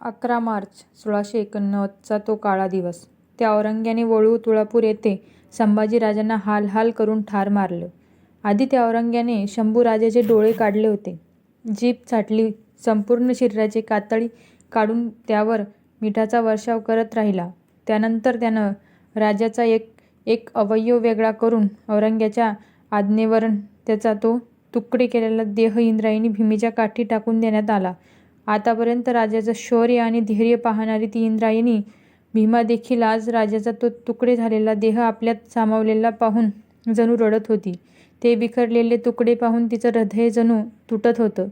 11 मार्च 1689चा तो काळा दिवस. त्या औरंग्याने वळू तुळापूर येथे संभाजीराजांना हाल हाल करून ठार मारलं. आधी त्या औरंग्याने शंभूराजाचे डोळे काढले होते. जीभ चाटली, संपूर्ण शरीराची कातडी काढून त्यावर मिठाचा वर्षाव करत राहिला. त्यानंतर त्यानं राजाचा एक एक अवयव वेगळा करून औरंग्याच्या आज्ञेवर त्याचा तो तुकडे केलेला देह इंद्रायणी भीमेच्या काठी टाकून देण्यात आला. आतापर्यंत राजाचं शौर्य आणि धैर्य पाहणारी ती इंद्रायणी भीमा देखील आज राजाचा तो तुकडे झालेला देह आपल्यात सामावलेला पाहून जणू रडत होती. ते बिखरलेले तुकडे पाहून तिचं हृदय जणू तुटत होतं.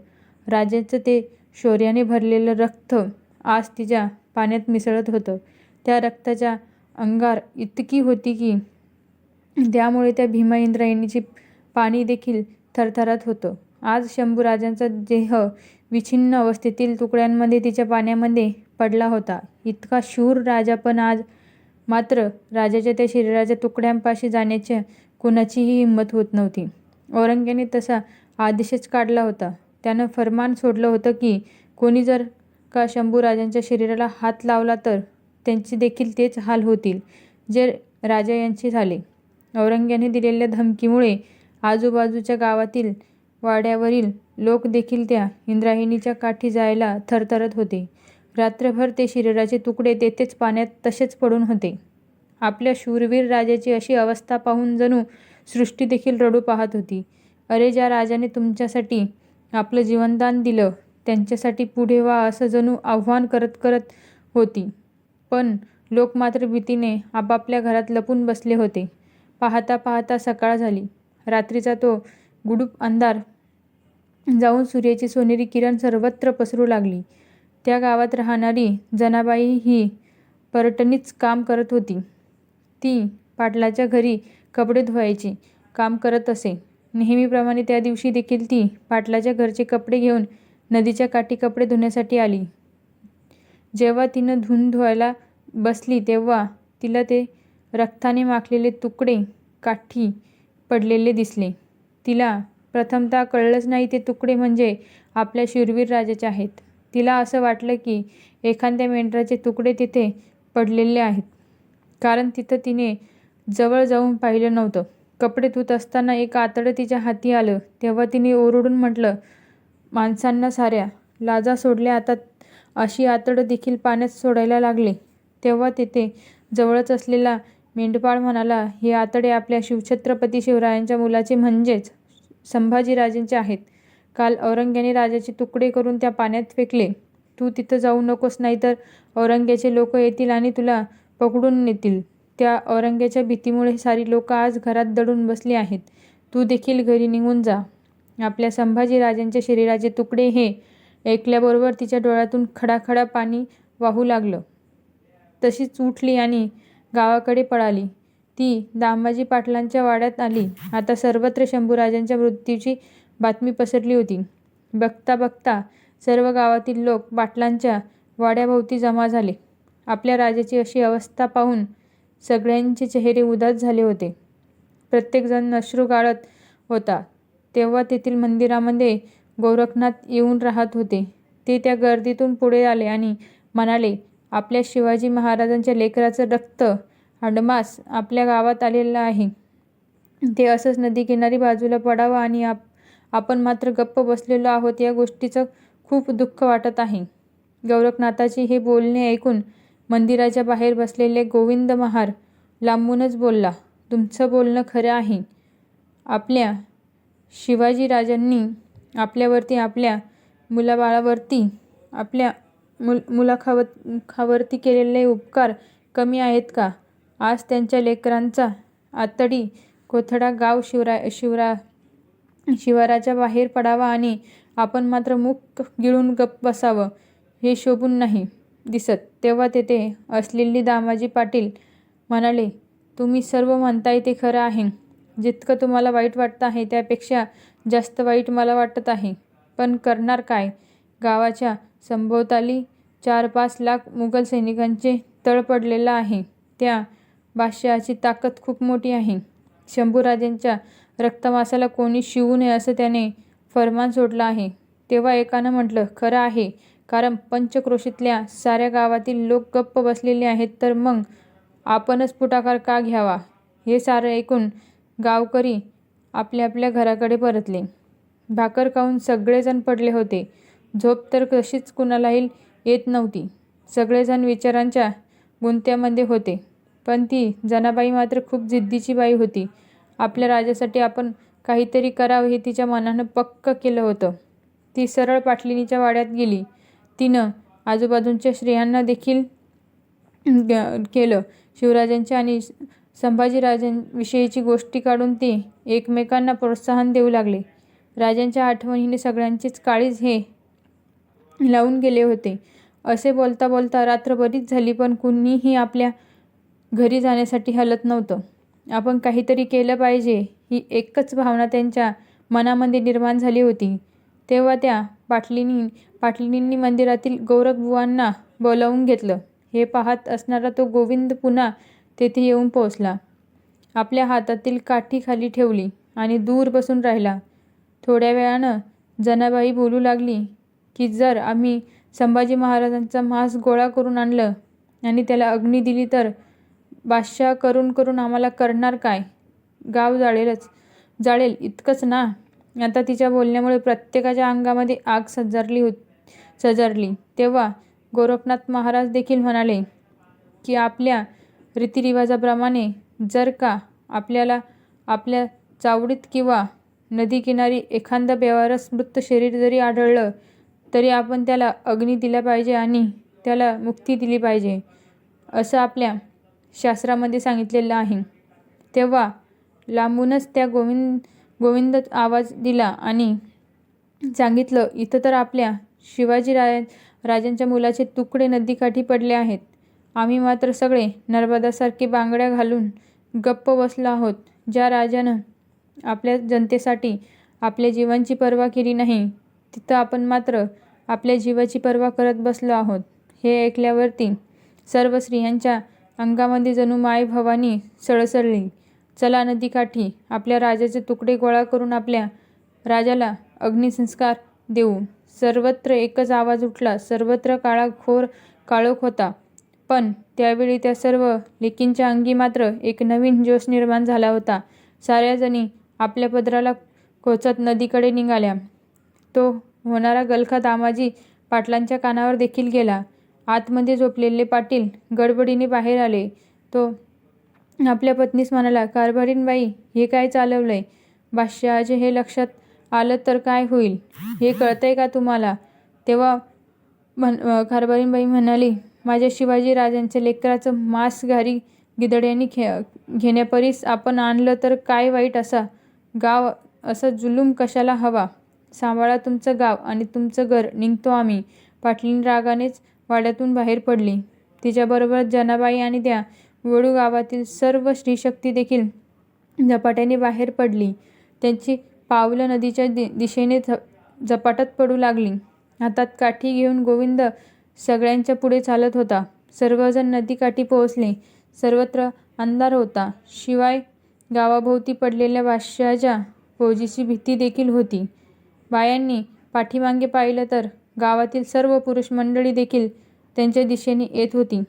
राजाचं ते शौर्याने भरलेलं रक्त आज तिच्या पाण्यात मिसळत होतं. त्या रक्ताच्या अंगार इतकी होती की त्यामुळे त्या भीमा इंद्रायणीचे पाणी देखील थरथरत होतं. आज शंभूराजांचा देह विच्छिन्न अवस्थेतील तुकड्यांमध्ये तिच्या पाण्यामध्ये पडला होता. इतका शूर राजा, पण आज मात्र राजाच्या त्या शरीराच्या तुकड्यांपाशी जाण्याची कोणाचीही हिंमत होत नव्हती. औरंग्याने तसा आदेशच काढला होता. त्यानं फर्मान सोडलं होतं की कोणी जर का शंभूराजांच्या शरीराला हात लावला तर त्यांचे देखील तेच हाल होतील जे राजा यांचे झाले. औरंग्याने दिलेल्या धमकीमुळे आजूबाजूच्या गावातील वाड्यावरील लोक देखील त्या इंद्रायणीच्या काठी जायला थरथरत होते. रात्रभर ते शरीराचे तुकडे तेथेच पाण्यात तसेच पडून होते. आपल्या शूरवीर राजाची अशी अवस्था पाहून जणू सृष्टी देखील रडू पाहत होती. अरे, ज्या राजाने तुमच्यासाठी आपलं जीवनदान दिलं त्यांच्यासाठी पुढे व्हा, असं जणू आव्हान करत करत होती. पण लोक मात्र भीतीने आपापल्या घरात लपून बसले होते. पाहता पाहता सकाळ झाली. रात्रीचा तो गुडूप अंधार जाऊन सूर्याची सोनेरी किरण सर्वत्र पसरू लागली. त्या गावात राहणारी जनाबाई ही परटणीच काम करत होती. ती पाटलाच्या घरी कपडे धुवायचे काम करत असे. नेहमीप्रमाणे त्या दिवशी देखील ती पाटलाच्या घरचे कपडे घेऊन नदीच्या काठी कपडे धुण्यासाठी आली. जेव्हा तिनं धुवायला बसली तेव्हा तिला ते रक्ताने माखलेले तुकडे काठी पडलेले दिसले. तिला प्रथमतः कळलंच नाही ते तुकडे म्हणजे आपल्या शूरवीर राजाचे आहेत. तिला असं वाटलं की एखाद्या मेंढराचे तुकडे तिथे पडलेले आहेत, कारण तिथं तिने जवळ जाऊन पाहिलं नव्हतं. कपडे धुत असताना एक आतडं तिच्या हाती आलं तेव्हा तिने ओरडून म्हटलं, माणसांना साऱ्या लाजा सोडल्या, आता अशी आतडं देखील पाण्यात सोडायला लागले. तेव्हा तेथे जवळच असलेला मेंढपाळ म्हणाला, हे आतडे आपल्या शिवछत्रपती शिवरायांच्या मुलाचे म्हणजेच संभाजीराजांचे आहेत. काल औरंग्याने राजाचे तुकडे करून त्या पाण्यात फेकले. तू तिथं जाऊ नकोस, नाहीतर औरंग्याचे लोक येतील आणि तुला पकडून नेतील. त्या औरंग्याच्या भीतीमुळे सारी लोक आज घरात दडून बसली आहेत. तू देखील घरी निघून जा. आपल्या संभाजीराजांच्या शरीराचे तुकडे हे ऐकल्याबरोबर तिच्या डोळ्यातून खडाखडा पाणी वाहू लागलं. तशीच उठली आणि गावाकडे पळाली. ती दामाजी पाटलांच्या वाड्यात आली. आता सर्वत्र शंभूराजांच्या मृत्यूची बातमी पसरली होती. बघता बघता सर्व गावातील लोक पाटलांच्या वाड्याभोवती जमा झाले. आपल्या राजाची अशी अवस्था पाहून सगळ्यांचे चेहरे उदास झाले होते. प्रत्येकजण अश्रू गाळत होता. तेव्हा तेथील मंदिरामध्ये गोरखनाथ येऊन राहत होते. ते त्या गर्दीतून पुढे आले आणि म्हणाले, आपल्या शिवाजी महाराजांच्या लेकराचं रक्त अडमास आपल्या गावात आलेलं आहे. ते असंच नदीकिनारी बाजूला पडावं आणि आपण मात्र गप्प बसलेलो आहोत, या गोष्टीचं खूप दुःख वाटत आहे. गोरखनाथाचे हे बोलणे ऐकून मंदिराच्या बाहेर बसलेले गोविंद महार लांबूनच बोलला, तुमचं बोलणं खरं आहे. आपल्या शिवाजीराजांनी आपल्यावरती, आपल्या मुलाबाळावरती, आपल्या मुलाखावरती केलेले उपकार कमी आहेत का? आज त्यांच्या लेकरांचा आतडी कोथळा गाव शिवाराच्या बाहेर पडावा आणि आपण मात्र मुख गिळून गप्प बसावं, हे शोभून नाही दिसत. तेव्हा तेथे असलेली दामाजी पाटील म्हणाले, तुम्ही सर्व म्हणताय ते खरं आहे. जितकं तुम्हाला वाईट वाटतं आहे त्यापेक्षा जास्त वाईट मला वाटत आहे. पण करणार काय? गावाच्या सभोवताली 4-5 लाख मुघल सैनिकांचे तळ पडलेलं आहे. त्या बादशहाची ताकद खूप मोठी आहे. शंभूराजांच्या रक्तमासाला कोणी शिवू नये असं त्याने फर्मान सोडलं आहे. तेव्हा एकानं म्हटलं, खरं आहे. कारण पंचक्रोशीतल्या साऱ्या गावातील लोक गप्प बसलेले आहेत, तर मग आपणच पुढाकार का घ्यावा? हे सारं ऐकून गावकरी आपल्या आपल्या घराकडे परतले. भाकर खाऊन सगळेजण पडले होते. झोप तर कशीच कुणालाही येत नव्हती. सगळेजण विचारांच्या गुंत्यामध्ये होते. पण ती जनाबाई मात्र खूप जिद्दीची बाई होती. आपल्या राजासाठी आपण काहीतरी करावं हे तिच्या मनानं पक्क केलं होतं. ती सरळ पाटलिणीच्या वाड्यात गेली. तिनं आजूबाजूच्या स्त्रियांना देखील केलं. शिवराजांच्या आणि संभाजीराजांविषयीची गोष्टी काढून ते एकमेकांना प्रोत्साहन देऊ लागले. राजांच्या आठवणीने सगळ्यांचेच काळीज हे लावून गेले होते. असे बोलता बोलता रात्र बरीच झाली, पण कुणीही आपल्या घरी जाण्यासाठी हलत नव्हतं. आपण काहीतरी केलं पाहिजे ही एकच भावना त्यांच्या मनामध्ये निर्माण झाली होती. तेव्हा त्या पाटलिनींनी मंदिरातील गोरखबुवांना बोलावून घेतलं. हे पाहत असणारा तो गोविंद पुन्हा तेथे येऊन पोहोचला. आपल्या हातातील काठी खाली ठेवली आणि दूर बसून राहिला. थोड्या वेळानं जनाबाई बोलू लागली की जर आम्ही संभाजी महाराजांचा मांस गोळा करून आणलं आणि त्याला अग्नी दिली तर बादशाह करून करून आम्हाला करणार काय? गाव जाळेल इतकंच ना? आता तिच्या बोलण्यामुळे प्रत्येकाच्या अंगामध्ये आग सजरली. तेव्हा गोरखनाथ महाराज देखील म्हणाले की आपल्या रीतिरिवाजाप्रमाणे जर का आपल्याला आपल्या चावडीत किंवा नदीकिनारी एखादं बेवारस मृत शरीर जरी आढळलं तरी आपण त्याला अग्नी दिला पाहिजे आणि त्याला मुक्ती दिली पाहिजे, असं आपल्या शास्त्रामध्ये सांगितलेलं आहे. तेव्हा लांबूनच त्या गोविंद आवाज दिला आणि सांगितलं, इथं तर आपल्या शिवाजी राजांच्या मुलाचे तुकडे नदीकाठी पडले आहेत. आम्ही मात्र सगळे नर्मदासारखे बांगड्या घालून गप्प बसलो आहोत. ज्या राजानं आपल्या जनतेसाठी आपल्या जीवांची पर्वा केली नाही, तिथं आपण मात्र आपल्या जीवाची पर्वा करत बसलो आहोत. हे ऐकल्यावरती सर्व स्त्रियांच्या अंगामध्ये जणू माय भवानी सळसळली. चला नदीकाठी आपल्या राजाचे तुकडे गोळा करून आपल्या राजाला अग्निसंस्कार देऊ. सर्वत्र एकच आवाज उठला. सर्वत्र काळाघोर काळोख होता. पण त्यावेळी त्या सर्व लेकींच्या अंगी मात्र एक नवीन जोश निर्माण झाला होता. साऱ्या जणी आपल्या पदराला खोचत नदीकडे निघाल्या. तो होणारा गलखा दामाजी पाटलांच्या कानावर देखील गेला. आतमध्ये झोपलेले पाटील गडबडीने बाहेर आले. तो आपल्या पत्नीस म्हणाला, कारभारीणबाई, हे काय चालवलंय? बादशहाचे हे लक्षात आलं तर काय होईल हे कळतंय का तुम्हाला? तेव्हा कारभारीणबाई म्हणाली, माझ्या शिवाजी राजांच्या लेकराचं मांस घारी गिधड्यांनी घेण्यापरीस आपण आणलं तर काय वाईट? गाव असा जुलूम कशाला हवा? सांभाळा तुमचं गाव आणि तुमचं घर, निघतो आम्ही. पाटलीण रागानेच वाड्यातून बाहेर पडली. तिच्याबरोबर जनाबाई आणि त्या वडू गावातील सर्व स्त्रीशक्ती देखील झपाट्याने बाहेर पडली. त्यांची पावलं नदीच्या दिशेने झपाटत पडू लागली. हातात काठी घेऊन गोविंद सगळ्यांच्या पुढे चालत होता. सर्वजण नदीकाठी पोहोचले. सर्वत्र अंधार होता. शिवाय गावाभोवती पडलेल्या बादशहाच्या फौजीची भीती देखील होती. बायांनी पाठीमागे पाहिलं तर गावातील सर्व पुरुष मंडळी देखील त्यांच्या दिशेने येत होती.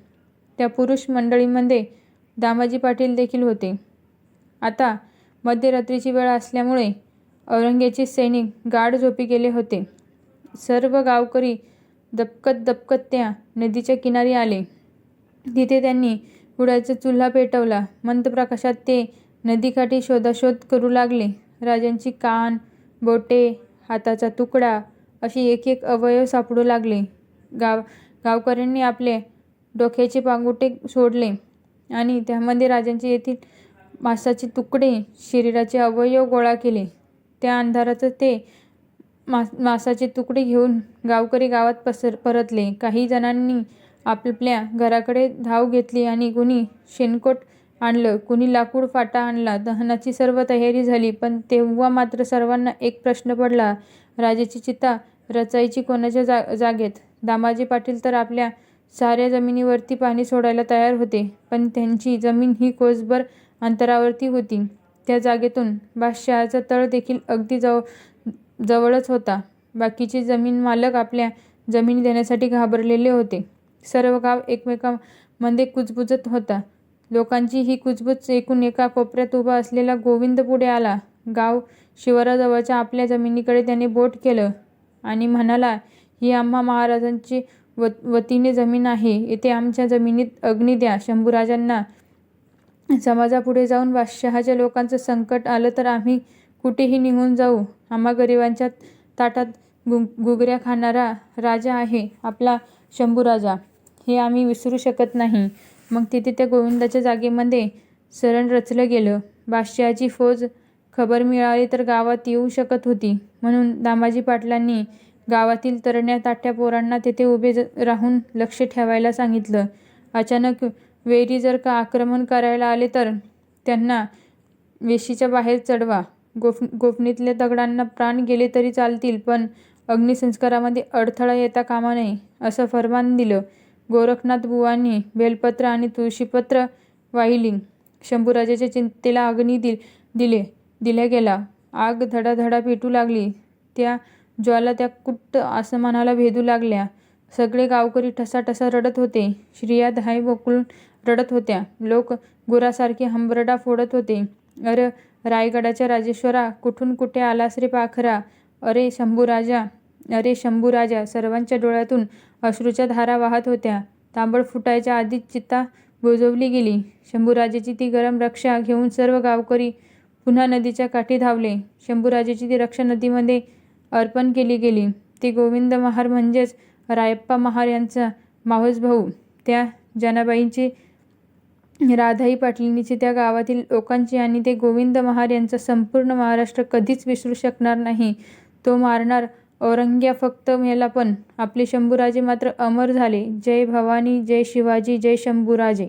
त्या पुरुष मंडळीमध्ये दामाजी पाटील देखील होते. आता मध्यरात्रीची वेळ असल्यामुळे औरंग्याचे सैनिक गाढ झोपी गेले होते. सर्व गावकरी दपकत त्या नदीच्या किनारी आले. तिथे त्यांनी पुड्याचा चुल्हा पेटवला. मंद प्रकाशात ते नदीकाठी शोधाशोध करू लागले. राजांची कान, बोटे, हाताचा तुकडा अशी एक एक अवयव सापडू लागले. गावकऱ्यांनी आपले डोक्याचे पांगोटे सोडले आणि त्यामध्ये राजांचे येथील मांसाचे तुकडे, शरीराचे अवयव गोळा केले. त्या अंधारात ते मांसाचे तुकडे घेऊन गावकरी गावात परतले. काही जणांनी आपल्या घराकडे धाव घेतली आणि कुणी शेणकोट आणलं, कुणी लाकूड फाटा आणला. दहनाची सर्व तयारी झाली. पण तेव्हा मात्र सर्वांना एक प्रश्न पडला, राजाची चिता रचायची कोणाच्या जागेत? दामाजी पाटील तर आपल्या साऱ्या जमिनीवरती पाणी सोडायला तयार होते, पण त्यांची जमीन ही कोसभर अंतरावरती होती. त्या जागेतून बादशहाचा तळ देखील अगदी जवळच होता. बाकीचे जमीन मालक आपल्या जमिनी देण्यासाठी घाबरलेले होते. सर्व गाव एकमेकांमध्ये कुजबुजत होता. लोकांची ही कुजबूज ऐकून एका कोपऱ्यात उभा असलेला गोविंद पुढे आला. गाव शिवाराजवळच्या आपल्या जमिनीकडे त्याने बोट केलं आणि म्हणाला, ही आम्हा महाराजांची वतीने जमीन आहे. येथे आमच्या जमिनीत अग्नी द्या. शंभूराजांना समाजापुढे जाऊन बादशहाच्या लोकांचं संकट आलं तर आम्ही कुठेही निघून जाऊ. आम्हा गरिबांच्या ताटात घुगऱ्या खाणारा राजा आहे आपला शंभूराजा, हे आम्ही विसरू शकत नाही. मग तिथे त्या गोविंदाच्या जागेमध्ये सरण रचलं गेलं. बादशहाची फौज खबर मिळाली तर गावात येऊ शकत होती, म्हणून दामाजी पाटलांनी गावातील तरण्या ताट्या पोरांना तेथे उभे राहून लक्ष ठेवायला सांगितलं. अचानक वैरी जर का आक्रमण करायला आले तर त्यांना वेशीच्या बाहेर चढवा. गोफणीतल्या दगडांना प्राण गेले तरी चालतील, पण अग्निसंस्कारामध्ये अडथळा येता कामा नये, असं फर्मान दिलं. गोरखनाथ बुवांनी बेलपत्र आणि तुळशीपत्र वाहिली. शंभूराजाच्या चिंतेला अग्नी दिल्या गेला. आग धडाधडा पेटू लागली. त्या ज्वाला त्या कुट्ट आसमानाला भेदू लागल्या. सगळे गावकरी ठसाठसा रडत होते. स्त्रिया धाय मोकळून रडत होत्या. लोक गुरासारखे हंबरडा फोडत होते. अरे रायगडाच्या राजेश्वरा, कुठून कुठे आलास रे पाखरा? अरे शंभूराजा, अरे शंभूराजा. सर्वांच्या डोळ्यातून अश्रूच्या धारा वाहत होत्या. तांबड फुटायच्या आधीच चिता बुजवली गेली. शंभूराजाची ती गरम रक्षा घेऊन सर्व गावकरी पुन्हा नदीच्या काठी धावले. शंभूराजाची ती रक्षा नदीमध्ये अर्पण केली गेली. ते गोविंद महार म्हणजेच रायप्पा महार यांचा मावस भाऊ, त्या जनाबाईंची, राधाई पाटलींची, त्या गावातील लोकांची आणि ते गोविंद महार यांचा संपूर्ण महाराष्ट्र कधीच विसरू शकणार नाही. तो मारणार औरंग्या फक्त मेला, पण आपले शंभूराजे मात्र अमर झाले. जय भवानी, जय शिवाजी, जय शंभूराजे.